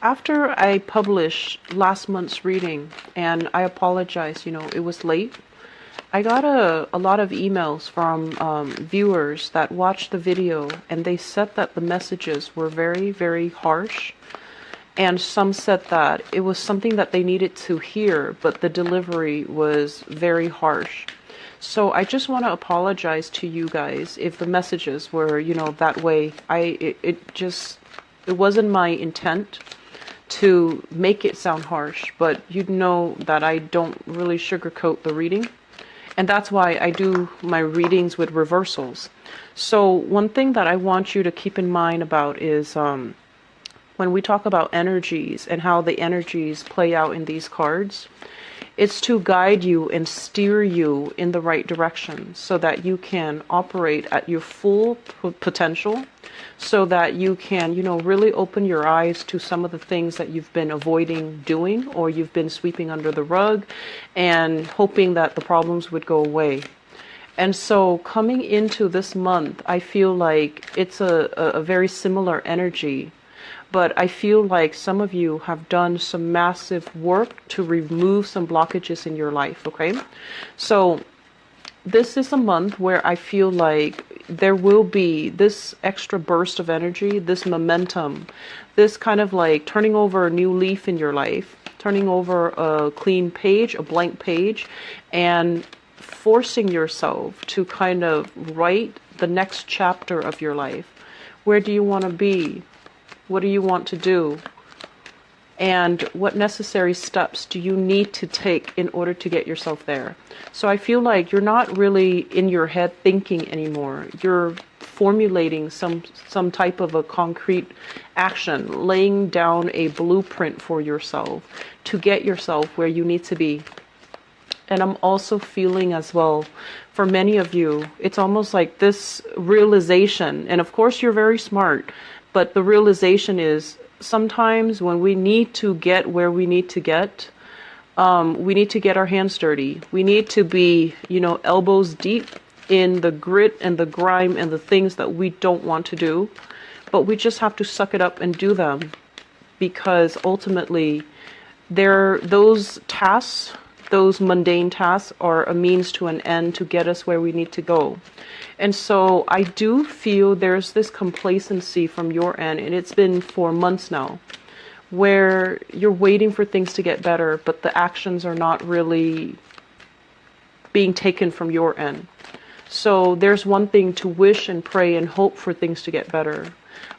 After I published last month's reading, and I apologize, it was late, I got a lot of emails from viewers that watched the video, and they said that the messages were very, very harsh. And some said that it was something that they needed to hear, but the delivery was very harsh. So I just want to apologize to you guys if the messages were, that way. It wasn't my intent to make it sound harsh, but you'd know that I don't really sugarcoat the reading. And that's why I do my readings with reversals. So one thing that I want you to keep in mind about is when we talk about energies and how the energies play out in these cards, it's to guide you and steer you in the right direction so that you can operate at your full potential, so that you can, really open your eyes to some of the things that you've been avoiding doing or you've been sweeping under the rug and hoping that the problems would go away. And so coming into this month, I feel like it's a very similar energy. But I feel like some of you have done some massive work to remove some blockages in your life, okay? So this is a month where I feel like there will be this extra burst of energy, this momentum, this kind of like turning over a new leaf in your life, turning over a clean page, a blank page, and forcing yourself to kind of write the next chapter of your life. Where do you want to be? What do you want to do? And what necessary steps do you need to take in order to get yourself there? So I feel like you're not really in your head thinking anymore. You're formulating some type of a concrete action, laying down a blueprint for yourself to get yourself where you need to be. And I'm also feeling as well, for many of you, it's almost like this realization, and of course you're very smart, but the realization is sometimes when we need to get where we need to get our hands dirty. We need to be, elbows deep in the grit and the grime and the things that we don't want to do. But we just have to suck it up and do them, because ultimately those tasks, those mundane tasks, are a means to an end to get us where we need to go. And so I do feel there's this complacency from your end, and it's been for months now, where you're waiting for things to get better, but the actions are not really being taken from your end. So there's one thing to wish and pray and hope for things to get better,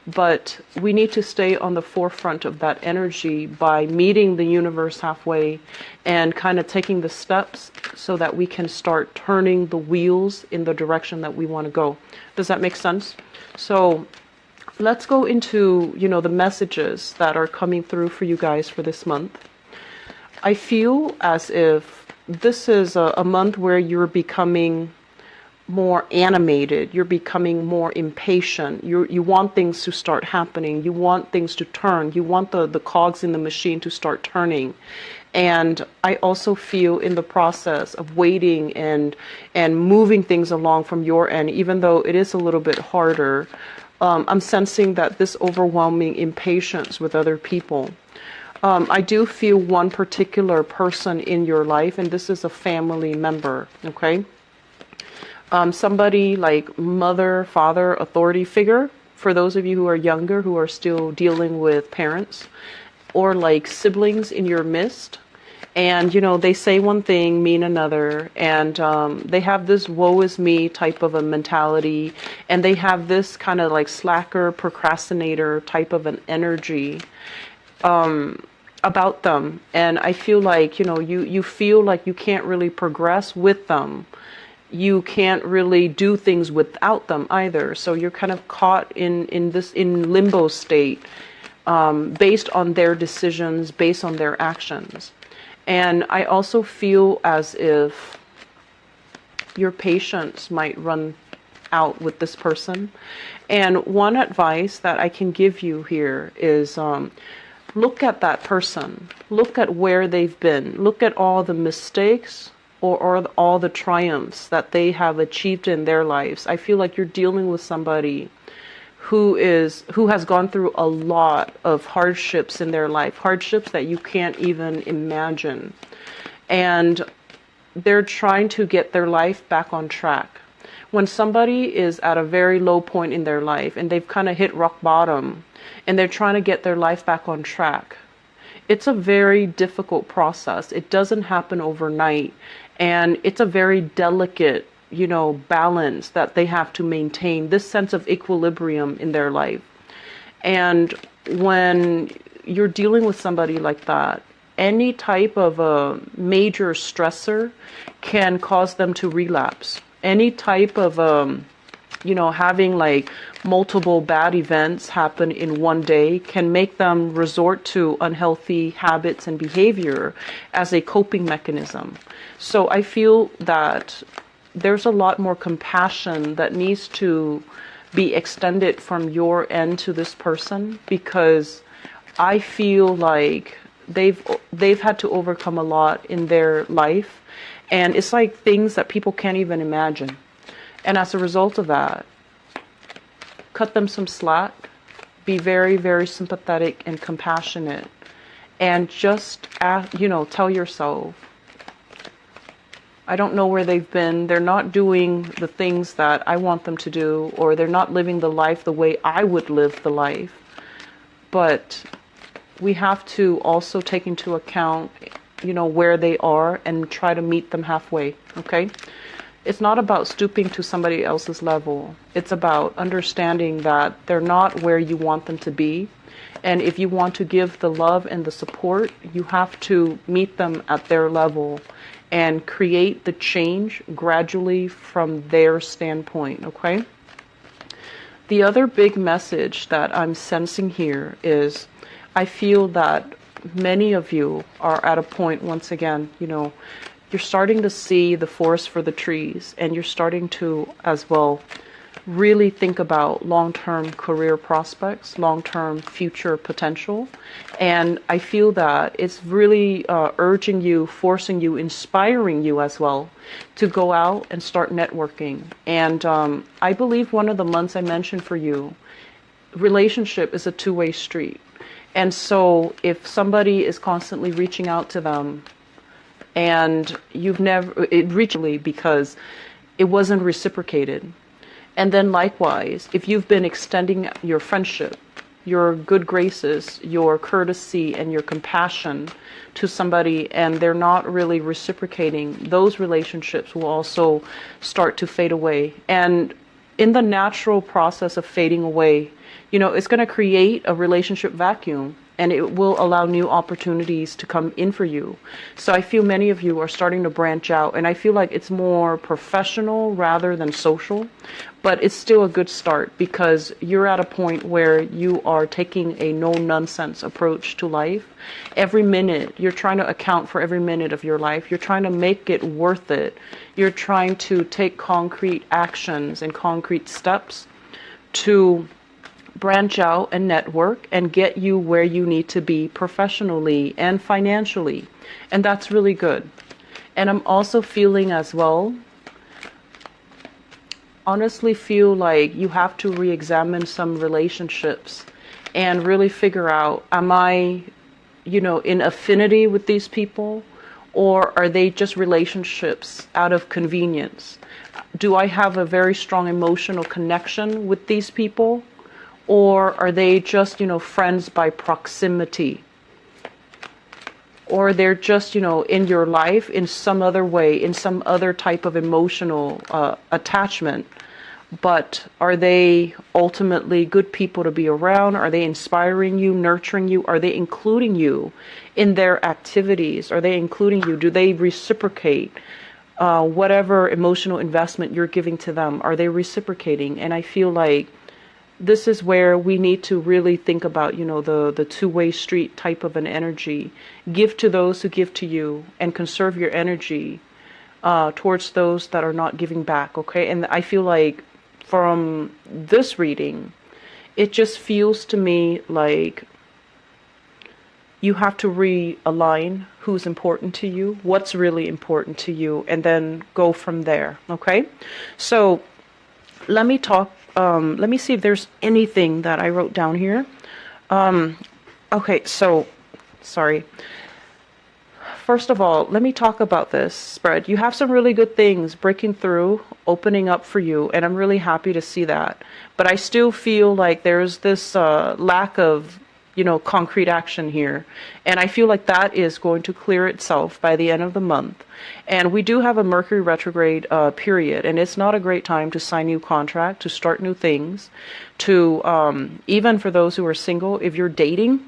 but we need to stay on the forefront of that energy by meeting the universe halfway and kind of taking the steps so that we can start turning the wheels in the direction that we want to go. Does that make sense? So let's go into, the messages that are coming through for you guys for this month. I feel as if this is a month where you're becoming more animated, you're becoming more impatient, you want things to start happening, you want things to turn, you want the cogs in the machine to start turning. And I also feel in the process of waiting and moving things along from your end, even though it is a little bit harder, I'm sensing that this overwhelming impatience with other people. I do feel one particular person in your life, and this is a family member, okay? Somebody like mother, father, authority figure, for those of you who are younger, who are still dealing with parents, or like siblings in your midst. And, they say one thing, mean another, and they have this woe is me type of a mentality, and they have this kind of like slacker, procrastinator type of an energy about them. And I feel like, you feel like you can't really progress with them. You can't really do things without them either. So you're kind of caught in limbo state, based on their decisions, based on their actions. And I also feel as if your patience might run out with this person. And one advice that I can give you here is look at that person. Look at where they've been. Look at all the mistakes or all the triumphs that they have achieved in their lives. I feel like you're dealing with somebody who has gone through a lot of hardships in their life, hardships that you can't even imagine. And they're trying to get their life back on track. When somebody is at a very low point in their life and they've kind of hit rock bottom and they're trying to get their life back on track, it's a very difficult process. It doesn't happen overnight. And it's a very delicate, balance that they have to maintain, this sense of equilibrium in their life. And when you're dealing with somebody like that, any type of a major stressor can cause them to relapse. Any type of, having like multiple bad events happen in one day can make them resort to unhealthy habits and behavior as a coping mechanism. So I feel that there's a lot more compassion that needs to be extended from your end to this person, because I feel like they've had to overcome a lot in their life, and it's like things that people can't even imagine. And as a result of that, cut them some slack, be very, very sympathetic and compassionate, and just tell yourself, I don't know where they've been. They're not doing the things that I want them to do, or they're not living the life the way I would live the life. But we have to also take into account, where they are and try to meet them halfway, okay? It's not about stooping to somebody else's level. It's about understanding that they're not where you want them to be. And if you want to give the love and the support, you have to meet them at their level and create the change gradually from their standpoint, okay? The other big message that I'm sensing here is I feel that many of you are at a point, once again, you're starting to see the forest for the trees, and you're starting to, as well, really think about long-term career prospects, long-term future potential. And I feel that it's really urging you, forcing you, inspiring you as well to go out and start networking. And I believe one of the months I mentioned for you, relationship is a two-way street. And so if somebody is constantly reaching out to them and you've never, it reached because it wasn't reciprocated. And then likewise, if you've been extending your friendship, your good graces, your courtesy, and your compassion to somebody, and they're not really reciprocating, those relationships will also start to fade away. And in the natural process of fading away, it's going to create a relationship vacuum, and it will allow new opportunities to come in for you. So I feel many of you are starting to branch out, and I feel like it's more professional rather than social, but it's still a good start because you're at a point where you are taking a no-nonsense approach to life. Every minute, you're trying to account for every minute of your life. You're trying to make it worth it. You're trying to take concrete actions and concrete steps to branch out and network and get you where you need to be professionally and financially. And that's really good. And I'm also feeling as well, honestly feel like you have to re-examine some relationships and really figure out, am I, in affinity with these people, or are they just relationships out of convenience? Do I have a very strong emotional connection with these people? Or are they just, friends by proximity? Or they're just, in your life in some other way, in some other type of emotional attachment. But are they ultimately good people to be around? Are they inspiring you, nurturing you? Are they including you in their activities? Are they including you? Do they reciprocate whatever emotional investment you're giving to them? Are they reciprocating? And I feel like this is where we need to really think about, the two-way street type of an energy. Give to those who give to you, and conserve your energy towards those that are not giving back, okay? And I feel like from this reading, it just feels to me like you have to realign who's important to you, what's really important to you, and then go from there, okay? So let me talk let me see if there's anything that I wrote down here. Okay, so, sorry. First of all, let me talk about this spread. You have some really good things breaking through, opening up for you, and I'm really happy to see that. But I still feel like there's this lack of, concrete action here. And I feel like that is going to clear itself by the end of the month. And we do have a Mercury retrograde period, and it's not a great time to sign new contract, to start new things, to even for those who are single, if you're dating,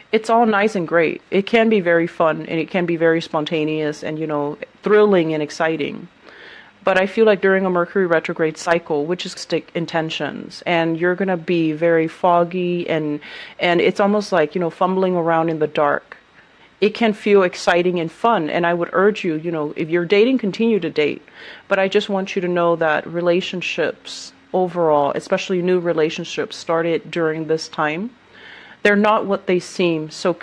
it's all nice and great. It can be very fun and it can be very spontaneous and, thrilling and exciting. But I feel like during a Mercury retrograde cycle, which is stick intentions, and you're going to be very foggy and it's almost like, fumbling around in the dark. It can feel exciting and fun. And I would urge you, if you're dating, continue to date. But I just want you to know that relationships overall, especially new relationships started during this time, they're not what they seem. So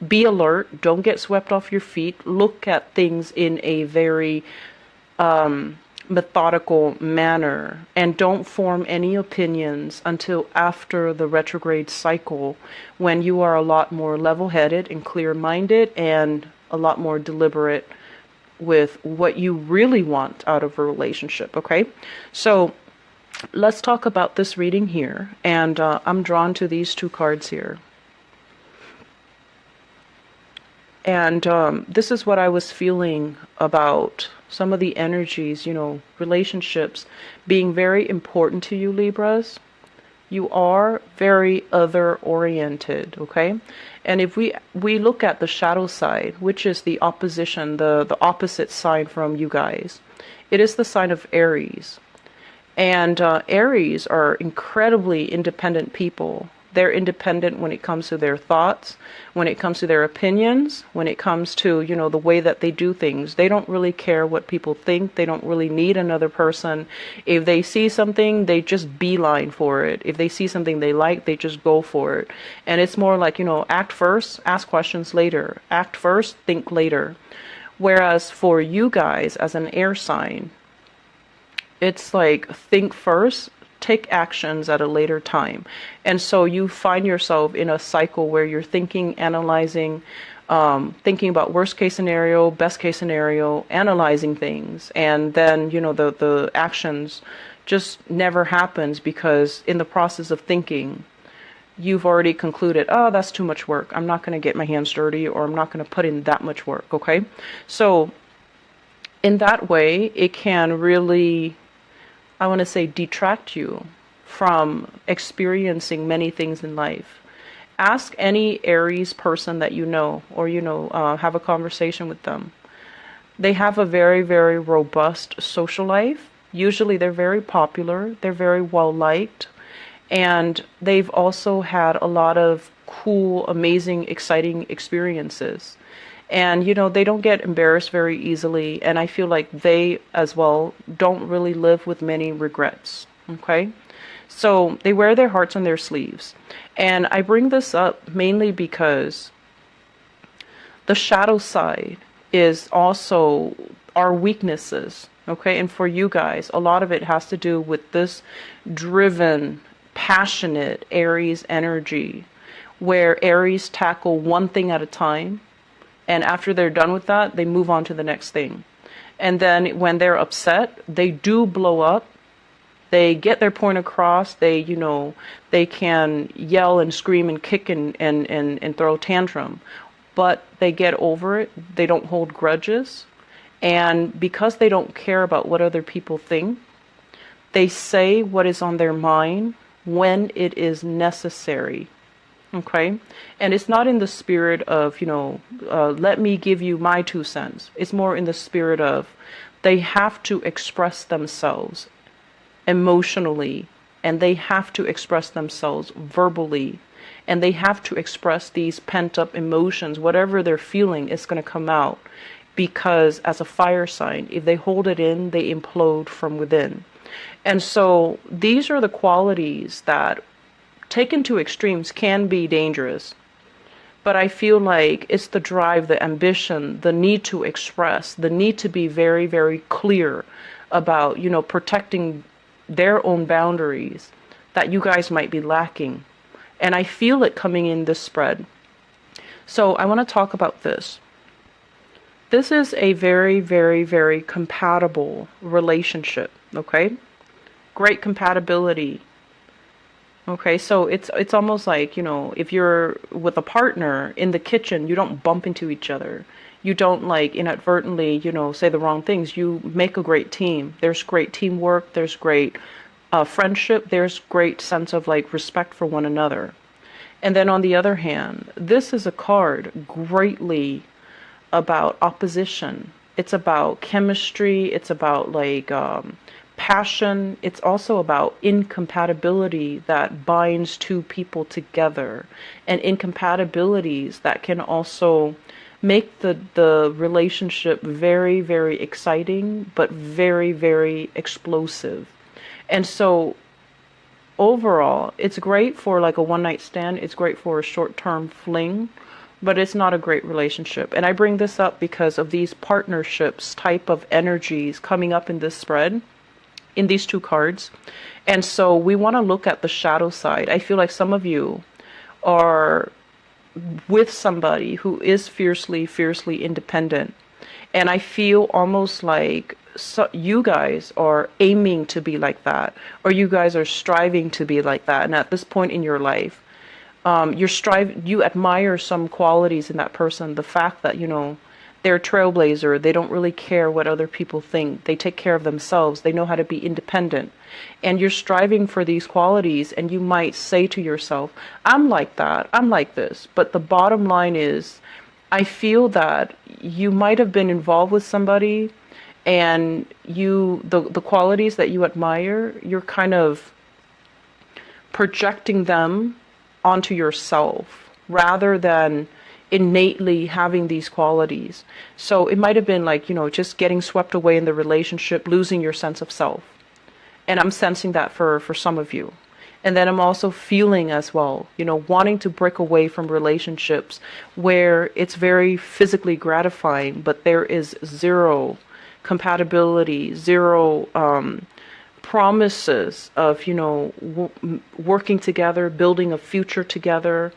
be alert. Don't get swept off your feet. Look at things in a very methodical manner. And don't form any opinions until after the retrograde cycle, when you are a lot more level-headed and clear-minded and a lot more deliberate with what you really want out of a relationship, okay? So let's talk about this reading here, and I'm drawn to these two cards here. And this is what I was feeling about some of the energies, relationships being very important to you, Libras. You are very other-oriented, okay? And if we look at the shadow side, which is the opposition, the opposite side from you guys, it is the sign of Aries. And Aries are incredibly independent people. They're independent when it comes to their thoughts, when it comes to their opinions, when it comes to, the way that they do things. They don't really care what people think. They don't really need another person. If they see something, they just beeline for it. If they see something they like, they just go for it. And it's more like, act first, ask questions later. Act first, think later. Whereas for you guys as an air sign, it's like think first, take actions at a later time. And so you find yourself in a cycle where you're thinking, analyzing, thinking about worst case scenario, best case scenario, analyzing things. And then, the actions just never happens because in the process of thinking, you've already concluded, oh, that's too much work. I'm not going to get my hands dirty, or I'm not going to put in that much work, okay? So in that way, it can really, I want to say, detract you from experiencing many things in life. Ask any Aries person that you know, or have a conversation with them. They have a very, very robust social life. Usually they're very popular, they're very well liked, and they've also had a lot of cool, amazing, exciting experiences. And, they don't get embarrassed very easily. And I feel like they, as well, don't really live with many regrets. Okay? So they wear their hearts on their sleeves. And I bring this up mainly because the shadow side is also our weaknesses. Okay? And for you guys, a lot of it has to do with this driven, passionate Aries energy, where Aries tackle one thing at a time. And after they're done with that, they move on to the next thing. And then when they're upset, they do blow up. They get their point across. They, they can yell and scream and kick and throw tantrum. But they get over it. They don't hold grudges. And because they don't care about what other people think, they say what is on their mind when it is necessary. Okay? And it's not in the spirit of, let me give you my 2 cents. It's more in the spirit of they have to express themselves emotionally, and they have to express themselves verbally, and they have to express these pent-up emotions. Whatever they're feeling is going to come out, because as a fire sign, if they hold it in, they implode from within. And so these are the qualities that, taken to extremes, can be dangerous. But I feel like it's the drive, the ambition, the need to express, the need to be very, very clear about, protecting their own boundaries that you guys might be lacking. And I feel it coming in this spread. So I want to talk about this. This is a very, very, very compatible relationship, okay? Great compatibility. Okay, so it's almost like, you know, if you're with a partner in the kitchen, you don't bump into each other. You don't like inadvertently, you know, say the wrong things. You make a great team. There's great teamwork. There's great friendship. There's great sense of like respect for one another. And then on the other hand, this is a card greatly about opposition. It's about chemistry. It's about like passion. It's also about incompatibility that binds two people together, and incompatibilities that can also make the relationship very, very exciting, but very, very explosive. And so overall, it's great for like a one night stand. It's great for a short term fling, but it's not a great relationship. And I bring this up because of these partnerships type of energies coming up in this spread, in these two cards. And so we want to look at the shadow side. I feel like some of you are with somebody who is fiercely, fiercely independent. And I feel almost like you guys are aiming to be like that, or you guys are striving to be like that. And at this point in your life, you admire some qualities in that person. The fact that, you know, they're a trailblazer. They don't really care what other people think. They take care of themselves. They know how to be independent. And you're striving for these qualities, and you might say to yourself, I'm like that. I'm like this. But the bottom line is, I feel that you might have been involved with somebody, and the qualities that you admire, you're kind of projecting them onto yourself rather than innately having these qualities. So it might have been like, you know, just getting swept away in the relationship, losing your sense of self. And I'm sensing that for some of you. And then I'm also feeling as well, you know, wanting to break away from relationships where it's very physically gratifying, but there is zero compatibility, zero promises of, you know, working together, building a future together,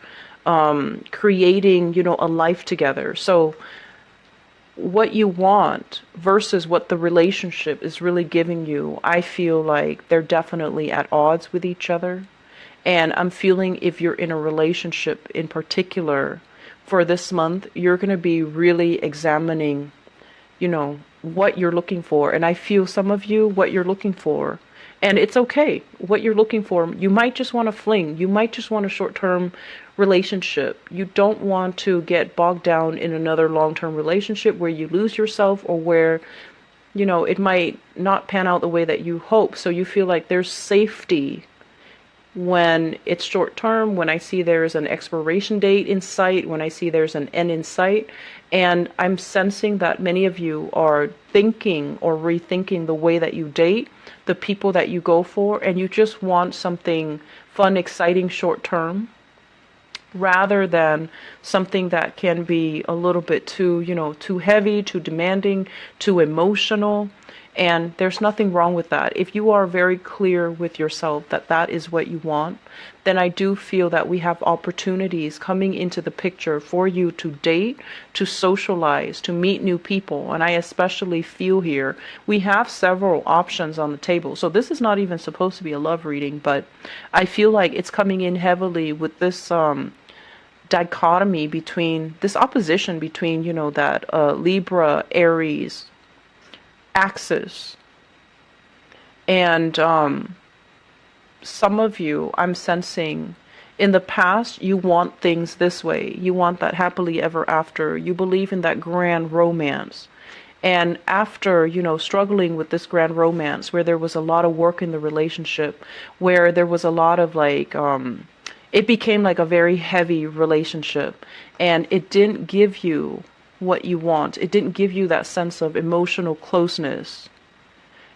creating, you know, a life together. So what you want versus what the relationship is really giving you, I feel like they're definitely at odds with each other. And I'm feeling if you're in a relationship in particular for this month, you're going to be really examining, you know, what you're looking for. And I feel some of you, what you're looking for, and it's okay, what you're looking for. You might just want a fling. You might just want a short-term relationship. You don't want to get bogged down in another long-term relationship where you lose yourself, or where, you know, it might not pan out the way that you hope. So you feel like there's safety when it's short term, when I see there's an expiration date in sight, when I see there's an end in sight. And I'm sensing that many of you are thinking or rethinking the way that you date, the people that you go for, and you just want something fun, exciting, short term, rather than something that can be a little bit too, you know, too heavy, too demanding, too emotional. And there's nothing wrong with that. If you are very clear with yourself that that is what you want, then I do feel that we have opportunities coming into the picture for you to date, to socialize, to meet new people. And I especially feel here we have several options on the table. So this is not even supposed to be a love reading, but I feel like it's coming in heavily with this dichotomy between, this opposition between, you know, that Libra, Aries axis. And some of you, I'm sensing, in the past, you want things this way. You want that happily ever after. You believe in that grand romance. And after, you know, struggling with this grand romance, where there was a lot of work in the relationship, where there was a lot of like, it became like a very heavy relationship, and it didn't give you what you want. It didn't give you that sense of emotional closeness.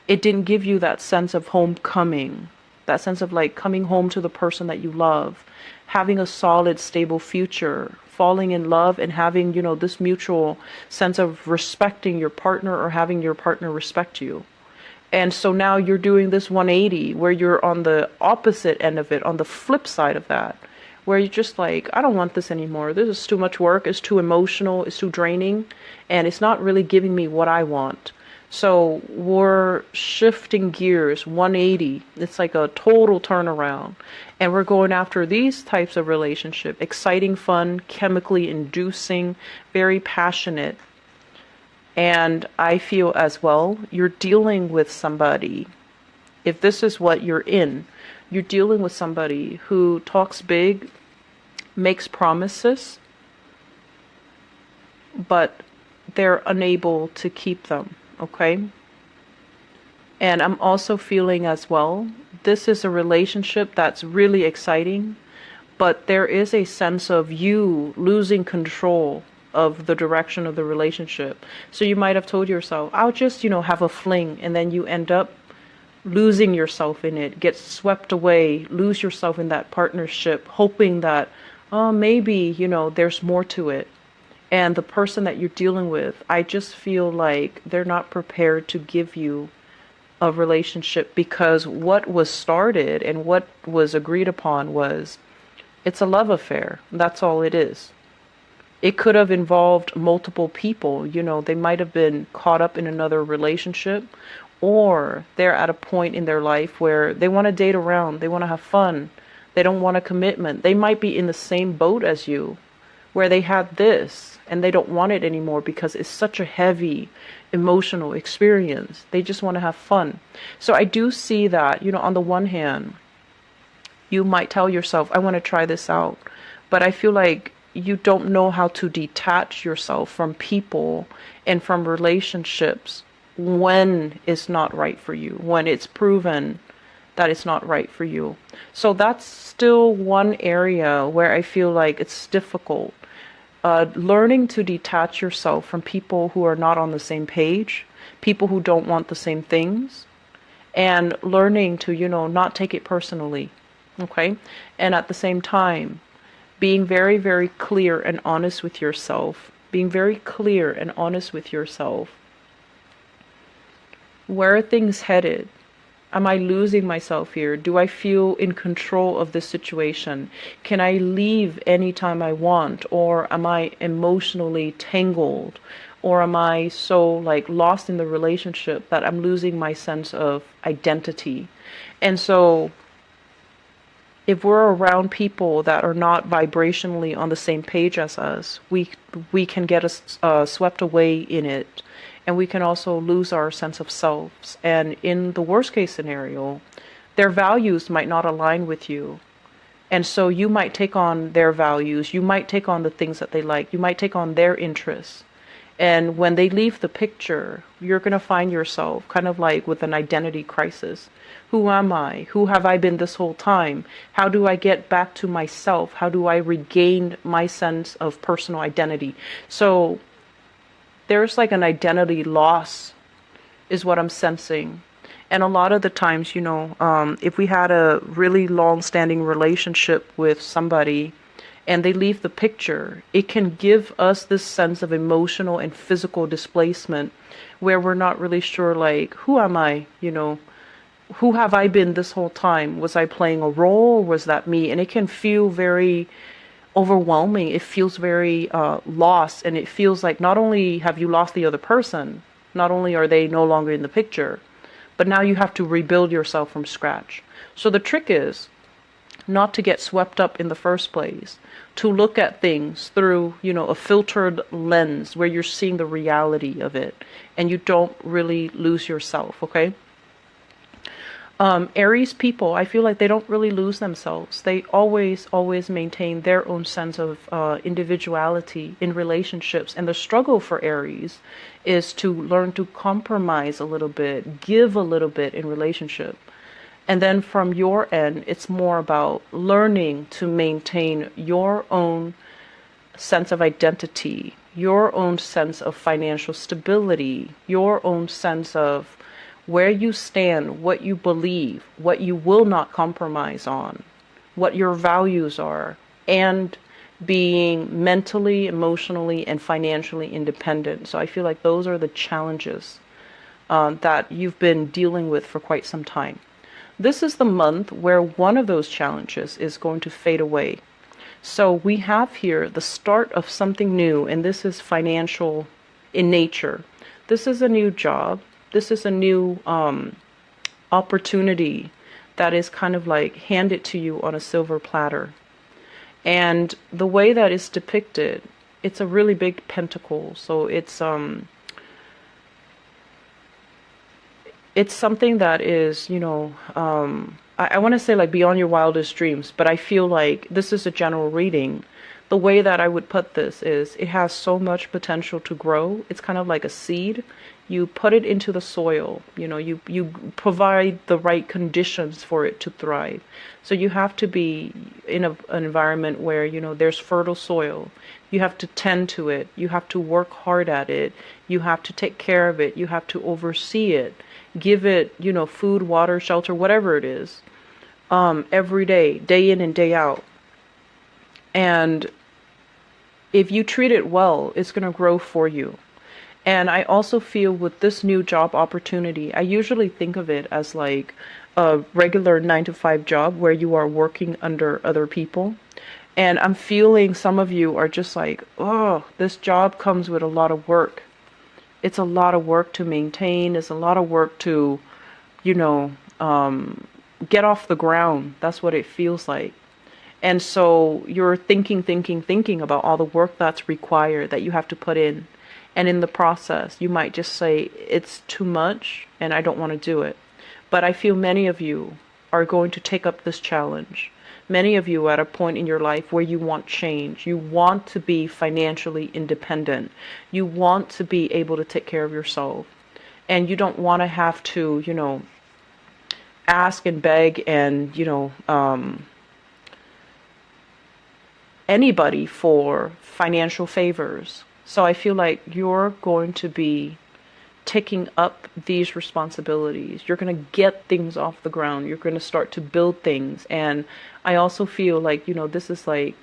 It didn't give you that sense of homecoming, that sense of like coming home to the person that you love, having a solid, stable future, falling in love, and having, you know, this mutual sense of respecting your partner, or having your partner respect you. And so now you're doing this 180 where you're on the opposite end of it, on the flip side of that, where you're just like, I don't want this anymore. This is too much work. It's too emotional. It's too draining. And it's not really giving me what I want. So we're shifting gears 180. It's like a total turnaround. And we're going after these types of relationship. Exciting, fun, chemically inducing, very passionate. And I feel as well, you're dealing with somebody, if this is what you're in, you're dealing with somebody who talks big, makes promises, but they're unable to keep them, okay? And I'm also feeling as well, this is a relationship that's really exciting, but there is a sense of you losing control of the direction of the relationship. So you might have told yourself, I'll just, have a fling, and then you end up losing yourself in it, get swept away, lose yourself in that partnership, hoping that, oh, maybe, there's more to it. And the person that you're dealing with, I just feel like they're not prepared to give you a relationship, because what was started and what was agreed upon was, it's a love affair. That's all it is. It could have involved multiple people. They might have been caught up in another relationship, or they're at a point in their life where they want to date around, they want to have fun, they don't want a commitment. They might be in the same boat as you, where they had this and they don't want it anymore because it's such a heavy emotional experience. They just want to have fun. So I do see that, on the one hand, you might tell yourself, I want to try this out. But I feel like you don't know how to detach yourself from people and from relationships when it's not right for you, when it's proven that it's not right for you. So that's still one area where I feel like it's difficult. Learning to detach yourself from people who are not on the same page, people who don't want the same things, and learning to, not take it personally, okay? And at the same time, being very, very clear and honest with yourself, being very clear and honest with yourself. Where are things headed? Am I losing myself here? Do I feel in control of this situation? Can I leave anytime I want? Or am I emotionally tangled? Or am I so lost in the relationship that I'm losing my sense of identity? And so if we're around people that are not vibrationally on the same page as us, we can get us swept away in it, and we can also lose our sense of selves. And in the worst case scenario, their values might not align with you, and so you might take on their values, you might take on the things that they like, you might take on their interests. And when they leave the picture, you're going to find yourself kind of like with an identity crisis. Who am I? Who have I been this whole time? How do I get back to myself? How do I regain my sense of personal identity? So there's an identity loss is what I'm sensing. And a lot of the times, if we had a really long-standing relationship with somebody and they leave the picture, it can give us this sense of emotional and physical displacement where we're not really sure, who am I? Who have I been this whole time? Was I playing a role, or was that me? And it can feel very overwhelming. It feels very lost, and it feels like not only have you lost the other person, not only are they no longer in the picture, but now you have to rebuild yourself from scratch. So the trick is not to get swept up in the first place, to look at things through, a filtered lens where you're seeing the reality of it and you don't really lose yourself, okay? Aries people, I feel like they don't really lose themselves. They always maintain their own sense of individuality in relationships. And the struggle for Aries is to learn to compromise a little bit, give a little bit in relationship. And then from your end, it's more about learning to maintain your own sense of identity, your own sense of financial stability, your own sense of where you stand, what you believe, what you will not compromise on, what your values are, and being mentally, emotionally, and financially independent. So I feel like those are the challenges that you've been dealing with for quite some time. This is the month where one of those challenges is going to fade away. So we have here the start of something new, and this is financial in nature. This is a new job. This is a new opportunity that is kind of like handed to you on a silver platter. And the way that is depicted, it's a really big pentacle. So it's something that is, I want to say like beyond your wildest dreams, but I feel like this is a general reading. The way that I would put this is it has so much potential to grow. It's kind of like a seed. You put it into the soil, you provide the right conditions for it to thrive. So you have to be in an environment where, there's fertile soil. You have to tend to it. You have to work hard at it. You have to take care of it. You have to oversee it. Give it, food, water, shelter, whatever it is, every day, day in and day out. And if you treat it well, it's going to grow for you. And I also feel with this new job opportunity, I usually think of it as like a regular 9-to-5 job where you are working under other people. And I'm feeling some of you are just like, oh, this job comes with a lot of work. It's a lot of work to maintain. It's a lot of work to, get off the ground. That's what it feels like. And so you're thinking about all the work that's required that you have to put in. And in the process, you might just say, it's too much and I don't want to do it. But I feel many of you are going to take up this challenge. Many of you are at a point in your life where you want change. You want to be financially independent. You want to be able to take care of yourself. And you don't want to have to, ask and beg and, anybody for financial favors. So I feel like you're going to be taking up these responsibilities. You're going to get things off the ground. You're going to start to build things. And I also feel like, this is like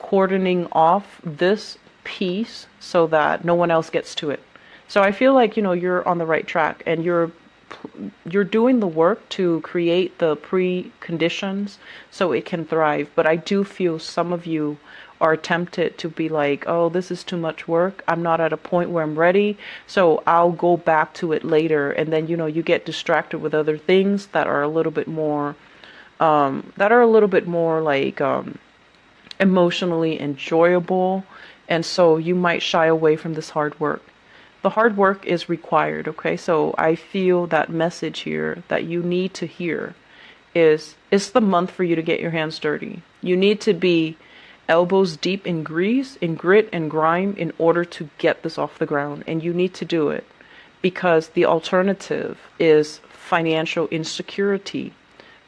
cordoning off this piece so that no one else gets to it. So I feel like, you're on the right track and you're doing the work to create the preconditions so it can thrive. But I do feel some of you are tempted to be like, oh, this is too much work. I'm not at a point where I'm ready, so I'll go back to it later. And then, you get distracted with other things that are a little bit more, like emotionally enjoyable. And so you might shy away from this hard work. The hard work is required, okay? So I feel that message here that you need to hear is, it's the month for you to get your hands dirty. You need to be elbows deep in grease, in grit and grime in order to get this off the ground. And you need to do it because the alternative is financial insecurity,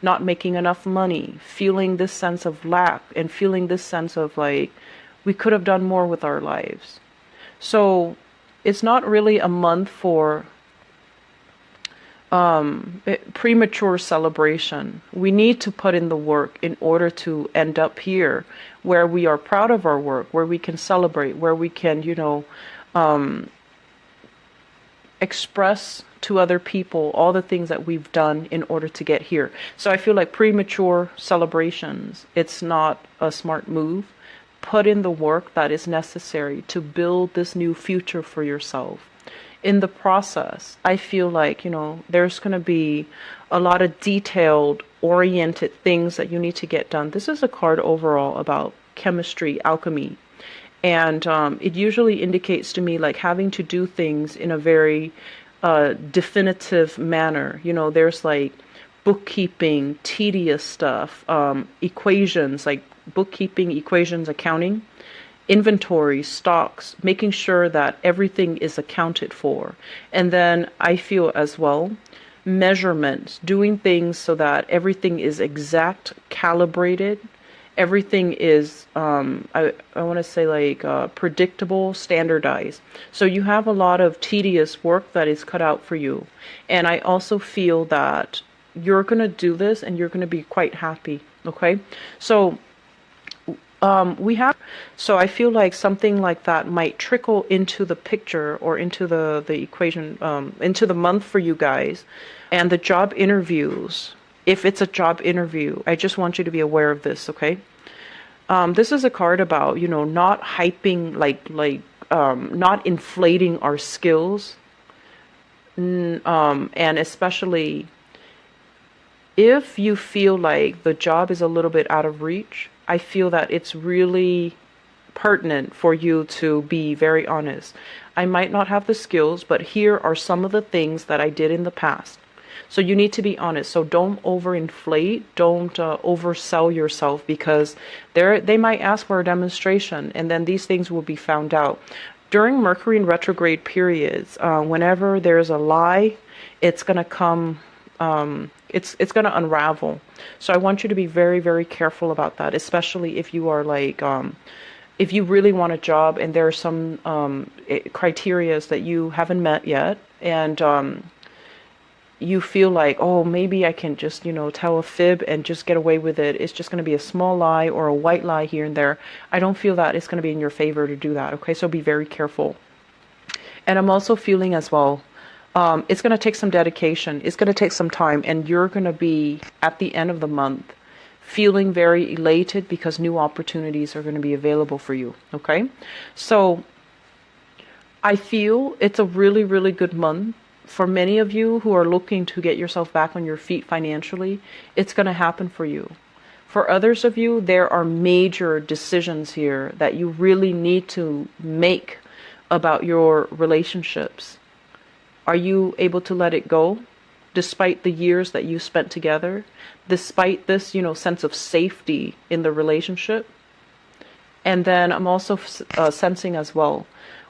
not making enough money, feeling this sense of lack and feeling this sense of like, we could have done more with our lives. So it's not really a month for premature celebration. We need to put in the work in order to end up here where we are proud of our work, where we can celebrate, where we can, express to other people all the things that we've done in order to get here. So I feel like premature celebrations, it's not a smart move. Put in the work that is necessary to build this new future for yourself. In the process, I feel like, there's going to be a lot of detailed, oriented things that you need to get done. This is a card overall about chemistry, alchemy. And it usually indicates to me like having to do things in a very definitive manner. There's like bookkeeping, tedious stuff, equations, like bookkeeping, equations, accounting. Inventory, stocks, making sure that everything is accounted for. And then I feel as well, measurements, doing things so that everything is exact, calibrated. Everything is, I want to say like predictable, standardized. So you have a lot of tedious work that is cut out for you. And I also feel that you're going to do this and you're going to be quite happy. Okay. So We have, so I feel like something like that might trickle into the picture or into the equation, into the month for you guys. And the job interviews, if it's a job interview, I just want you to be aware of this, okay? This is a card about, not hyping, not inflating our skills. And especially if you feel like the job is a little bit out of reach, I feel that it's really pertinent for you to be very honest. I might not have the skills, but here are some of the things that I did in the past. So you need to be honest. So don't overinflate, don't oversell yourself, because they might ask for a demonstration, and then these things will be found out. During Mercury in retrograde periods, whenever there's a lie, it's going to come, it's going to unravel. So I want you to be very, very careful about that, especially if you are like, if you really want a job and there are some criterias that you haven't met yet, and you feel like, oh, maybe I can just, tell a fib and just get away with it. It's just going to be a small lie or a white lie here and there. I don't feel that it's going to be in your favor to do that. Okay, so be very careful. And I'm also feeling as well, it's going to take some dedication. It's going to take some time, and you're going to be at the end of the month feeling very elated because new opportunities are going to be available for you. Okay, so I feel it's a really, really good month. For many of you who are looking to get yourself back on your feet financially, it's going to happen for you. For others of you, there are major decisions here that you really need to make about your relationships. Are you able to let it go despite the years that you spent together, despite this, sense of safety in the relationship? And then I'm also sensing as well,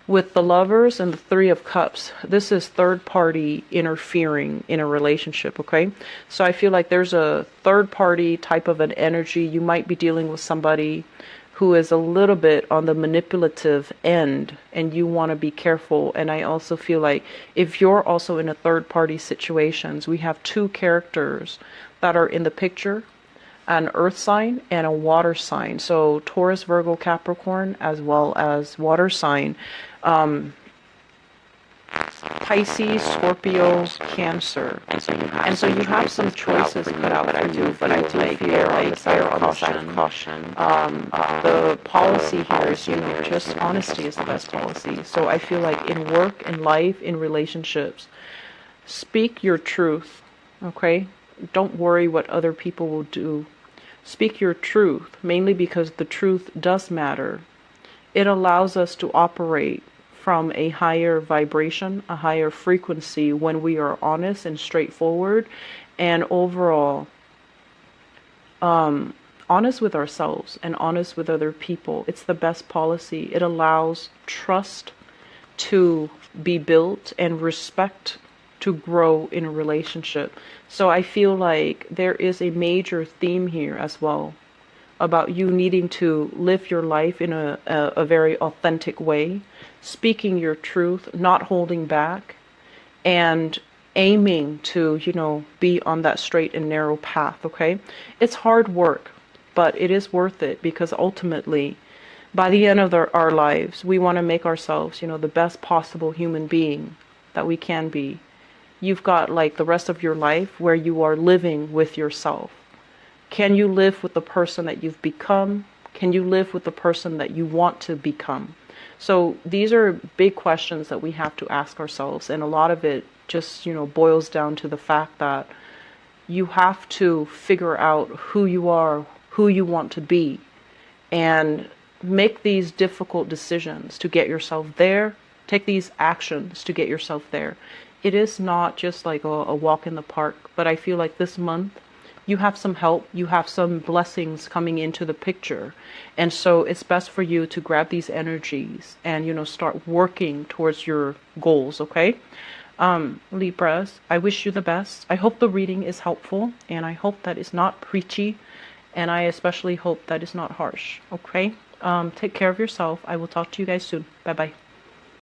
with the Lovers and the Three of Cups, this is third party interfering in a relationship, okay? So I feel like there's a third party type of an energy. You might be dealing with somebody who is a little bit on the manipulative end, and you want to be careful. And I also feel like if you're also in a third party situations, we have two characters that are in the picture, an earth sign and a water sign. So Taurus, Virgo, Capricorn, as well as water sign. Pisces, Scorpio, Cancer. And so you have some choices put out for you, but I do feel like err on the side of caution. The policy here is, just honesty is the best policy. So I feel like in work, in life, in relationships, speak your truth, okay? Don't worry what other people will do. Speak your truth, mainly because the truth does matter. It allows us to operate from a higher vibration, a higher frequency when we are honest and straightforward, and overall honest with ourselves and honest with other people. It's the best policy. It allows trust to be built and respect to grow in a relationship. So I feel like there is a major theme here as well about you needing to live your life in a very authentic way, speaking your truth, not holding back, and aiming to, be on that straight and narrow path, okay? It's hard work, but it is worth it, because ultimately, by the end of our lives, we want to make ourselves, the best possible human being that we can be. You've got like the rest of your life where you are living with yourself. Can you live with the person that you've become? Can you live with the person that you want to become? So these are big questions that we have to ask ourselves. And a lot of it just, boils down to the fact that you have to figure out who you are, who you want to be, and make these difficult decisions to get yourself there. Take these actions to get yourself there. It is not just like a walk in the park, but I feel like this month you have some help, you have some blessings coming into the picture. And so it's best for you to grab these energies and, start working towards your goals, okay? Libras, I wish you the best. I hope the reading is helpful, and I hope that it's not preachy, and I especially hope that it's not harsh, okay? Take care of yourself. I will talk to you guys soon. Bye-bye.